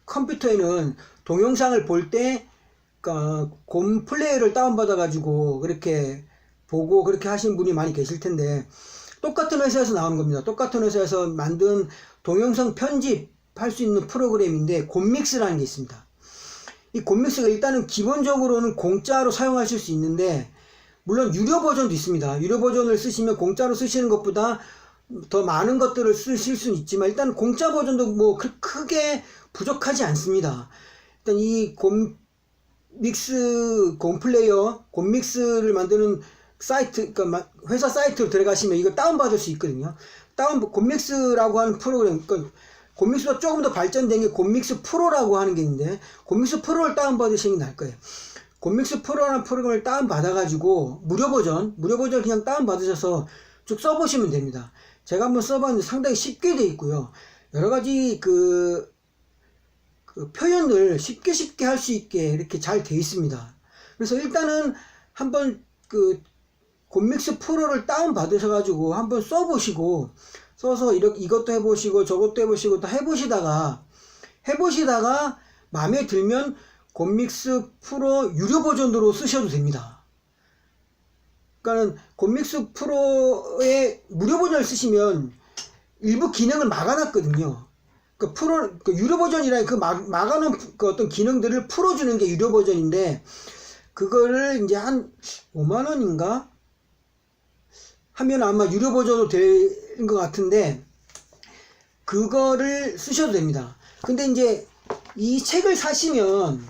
컴퓨터에는 동영상을 볼 때 곰플레이어를 다운받아 가지고 그렇게 보고 그렇게 하시는 분이 많이 계실 텐데, 똑같은 회사에서 나오는 겁니다. 똑같은 회사에서 만든 동영상 편집할 수 있는 프로그램인데 곰믹스라는 게 있습니다. 이 곰믹스가 일단은 기본적으로는 공짜로 사용하실 수 있는데, 물론 유료 버전도 있습니다. 유료 버전을 쓰시면 공짜로 쓰시는 것보다 더 많은 것들을 쓰실 수는 있지만, 일단 공짜 버전도 뭐 크게 부족하지 않습니다. 일단 이 곰믹스를 만드는 사이트, 그러니까 회사 사이트로 들어가시면 이거 다운받을 수 있거든요. 곰믹스라고 하는 프로그램, 그러니까 곰믹스가 조금 더 발전된 게 곰믹스 프로라고 하는 게 있는데, 곰믹스 프로를 다운받으시는 게 나을 거예요. 곰믹스 프로라는 프로그램을 다운받아가지고 무료 버전 그냥 다운받으셔서 쭉 써보시면 됩니다. 제가 한번 써봤는데 상당히 쉽게 돼 있고요. 여러가지 표현을 쉽게 할 수 있게 이렇게 잘 돼 있습니다. 그래서 일단은 한번 곰믹스 프로를 다운받으셔가지고 한번 써보시고, 써서 이것도 해보시고 저것도 해보시고 다 해보시다가 마음에 들면 곰믹스 프로 유료 버전으로 쓰셔도 됩니다. 그러니까는 곰믹스 프로의 무료 버전을 쓰시면 일부 기능을 막아놨거든요. 유료 버전이라 막아놓은 어떤 기능들을 풀어주는 게 유료 버전인데, 그거를 이제 한 5만원인가? 하면 아마 유료 버전으로 된 것 같은데, 그거를 쓰셔도 됩니다. 근데 이제 이 책을 사시면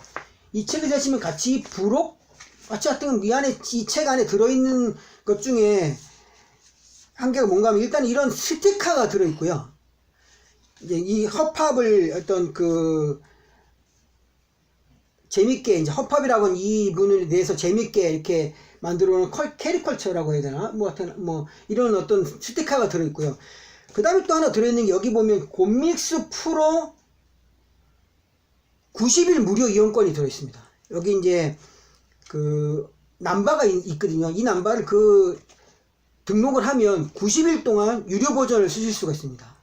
같이 하여튼 이 책 안에 들어있는 것 중에 한 개가 뭔가 하면, 일단 이런 스티커가 들어있고요. 이제 이 허팝을 재밌게, 이제 허팝이라고 하는 이 분에 대해서 재밌게 이렇게 만들어 놓은 캐리컬처라고 해야 되나? 이런 어떤 스티커가 들어있고요. 그 다음에 또 하나 들어있는 게, 여기 보면 곰믹스 프로 90일 무료 이용권이 들어있습니다. 여기 이제 남바가 있거든요. 이 남바를 등록을 하면 90일 동안 유료 버전을 쓰실 수가 있습니다.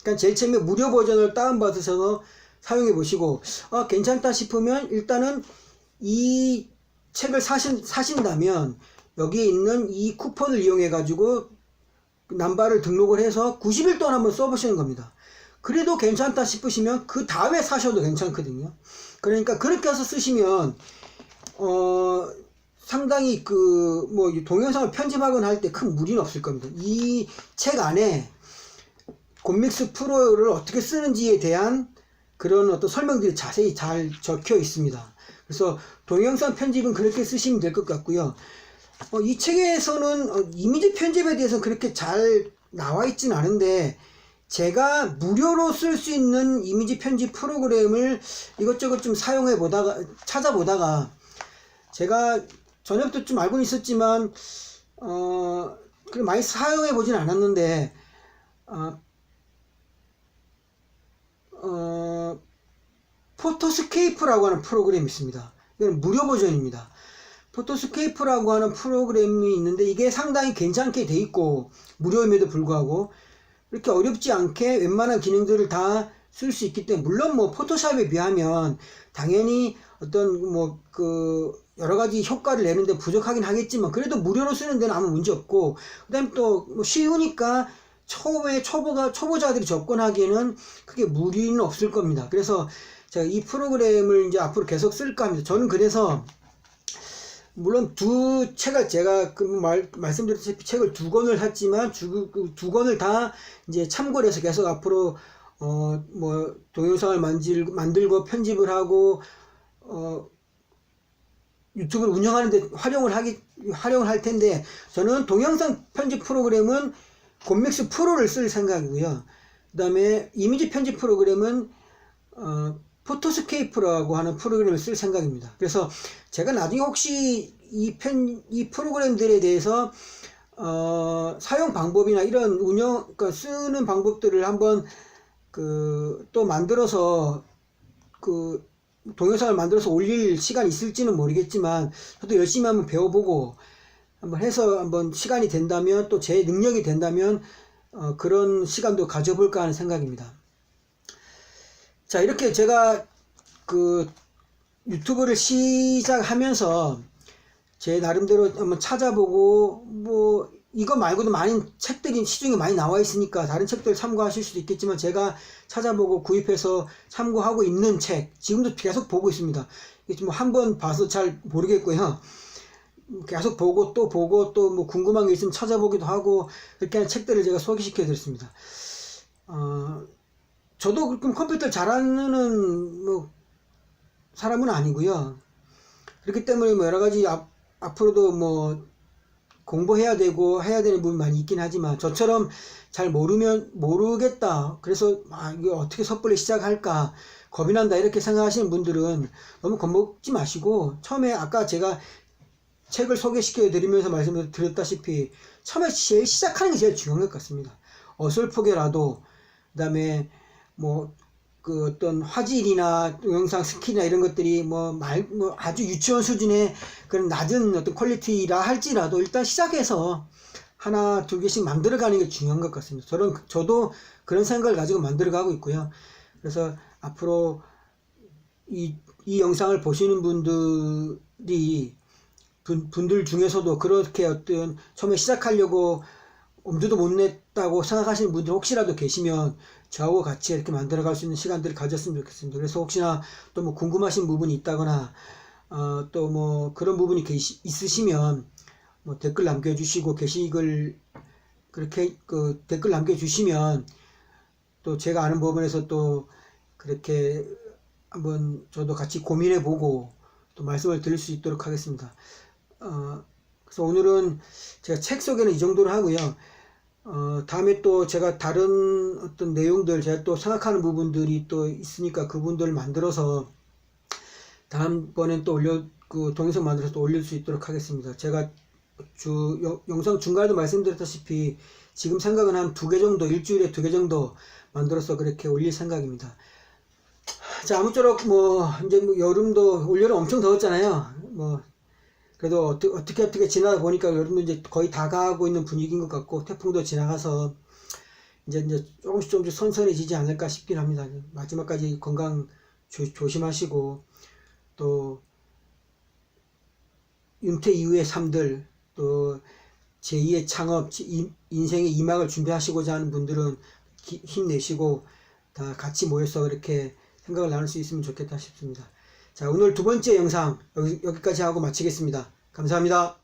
그러니까 제일 처음에 무료 버전을 다운받으셔서 사용해 보시고 괜찮다 싶으면 일단은 이 책을 사신다면 여기에 있는 이 쿠폰을 이용해 가지고 남바를 등록을 해서 90일 동안 한번 써보시는 겁니다. 그래도 괜찮다 싶으시면 그 다음에 사셔도 괜찮거든요. 그러니까 그렇게 해서 쓰시면 상당히 뭐 동영상을 편집하거나 할 때 큰 무리는 없을 겁니다. 이 책 안에 곰믹스 프로를 어떻게 쓰는지에 대한 그런 어떤 설명들이 자세히 잘 적혀 있습니다. 그래서 동영상 편집은 그렇게 쓰시면 될 것 같고요. 이 책에서는 이미지 편집에 대해서는 그렇게 잘 나와 있진 않은데, 제가 무료로 쓸 수 있는 이미지 편집 프로그램을 이것저것 좀 사용해 보다가, 찾아보다가, 제가 전에부터 좀 알고는 있었지만, 그렇게 많이 사용해 보진 않았는데, 포토스케이프라고 하는 프로그램이 있습니다. 이건 무료 버전입니다. 포토스케이프라고 하는 프로그램이 있는데 이게 상당히 괜찮게 돼 있고 무료임에도 불구하고 이렇게 어렵지 않게 웬만한 기능들을 다 쓸 수 있기 때문에, 물론 뭐 포토샵에 비하면 당연히 어떤 여러 가지 효과를 내는데 부족하긴 하겠지만 그래도 무료로 쓰는 데는 아무 문제 없고, 그 다음에 또 뭐 쉬우니까 초보자들이 접근하기에는 크게 무리는 없을 겁니다. 그래서 제가 이 프로그램을 이제 앞으로 계속 쓸까 합니다. 저는 그래서 물론 책을 제가 말씀드렸다시피 책을 2권을 샀지만 두 권을 다 이제 참고를 해서 계속 앞으로 뭐 동영상을 만들고 편집을 하고 유튜브를 운영하는데 활용을 할 텐데, 저는 동영상 편집 프로그램은 곰믹스 프로를 쓸 생각이고요. 그 다음에 이미지 편집 프로그램은 포토스케이프라고 하는 프로그램을 쓸 생각입니다. 그래서 제가 나중에 혹시 이 프로그램들에 대해서 사용 방법이나 이런 그러니까 쓰는 방법들을 한번 또 만들어서 동영상을 만들어서 올릴 시간이 있을지는 모르겠지만, 저도 열심히 한번 배워보고 한번 해서 한번 시간이 된다면, 또 제 능력이 된다면 그런 시간도 가져볼까 하는 생각입니다. 자, 이렇게 제가 유튜브를 시작하면서 제 나름대로 한번 찾아보고, 뭐 이거 말고도 많은 책들이 시중에 많이 나와 있으니까 다른 책들 참고하실 수도 있겠지만, 제가 찾아보고 구입해서 참고하고 있는 책 지금도 계속 보고 있습니다. 이게 뭐 한 번 봐서 잘 모르겠고요. 계속 보고 또 뭐 궁금한 게 있으면 찾아보기도 하고, 그렇게 하는 책들을 제가 소개시켜 드렸습니다. 저도 그렇게 컴퓨터를 잘하는 뭐 사람은 아니고요. 그렇기 때문에 뭐 여러 가지 앞으로도 뭐 공부해야 되고 해야 되는 부분이 많이 있긴 하지만, 저처럼 잘 모르겠다, 그래서 이거 어떻게 섣불리 시작할까, 겁이 난다, 이렇게 생각하시는 분들은 너무 겁먹지 마시고, 처음에 아까 제가 책을 소개시켜 드리면서 말씀을 드렸다시피 처음에 제일 시작하는 게 제일 중요한 것 같습니다. 어설프게라도, 그 다음에 뭐 어떤 화질이나 동영상 스킬이나 이런 것들이 뭐 아주 유치원 수준의 그런 낮은 어떤 퀄리티라 할지라도 일단 시작해서 하나 두 개씩 만들어가는 게 중요한 것 같습니다. 저도 그런 생각을 가지고 만들어가고 있고요. 그래서 앞으로 이 영상을 보시는 분들 중에서도 그렇게 어떤 처음에 시작하려고 엄두도 못 냈다고 생각하시는 분들 혹시라도 계시면 저하고 같이 이렇게 만들어갈 수 있는 시간들을 가졌으면 좋겠습니다. 그래서 혹시나 또 뭐 궁금하신 부분이 있다거나 또 뭐 그런 부분이 있으시면 뭐 댓글 남겨주시고, 게시글 그렇게 댓글 남겨주시면 또 제가 아는 부분에서 또 그렇게 한번 저도 같이 고민해보고 또 말씀을 드릴 수 있도록 하겠습니다. 그래서 오늘은 제가 책 소개는 이 정도로 하고요. 다음에 또 제가 다른 어떤 내용들, 제가 또 생각하는 부분들이 또 있으니까 그분들을 만들어서 다음번엔 또 동영상 만들어서 또 올릴 수 있도록 하겠습니다. 제가 영상 중간에도 말씀드렸다시피 지금 생각은 한 2개 정도, 일주일에 2개 정도 만들어서 그렇게 올릴 생각입니다. 자, 아무쪼록 뭐 이제 여름도, 올여름 엄청 더웠잖아요. 뭐 그래도 어떻게 지나다 보니까 여름도 이제 거의 다 가고 있는 분위기인 것 같고, 태풍도 지나가서 이제 조금씩 선선해지지 않을까 싶긴 합니다. 마지막까지 건강 조심하시고, 또 은퇴 이후의 삶들, 또 제2의 창업, 인생의 2막을 준비하시고자 하는 분들은 힘내시고 다 같이 모여서 그렇게 생각을 나눌 수 있으면 좋겠다 싶습니다. 자, 오늘 두 번째 영상 여기까지 하고 마치겠습니다. 감사합니다.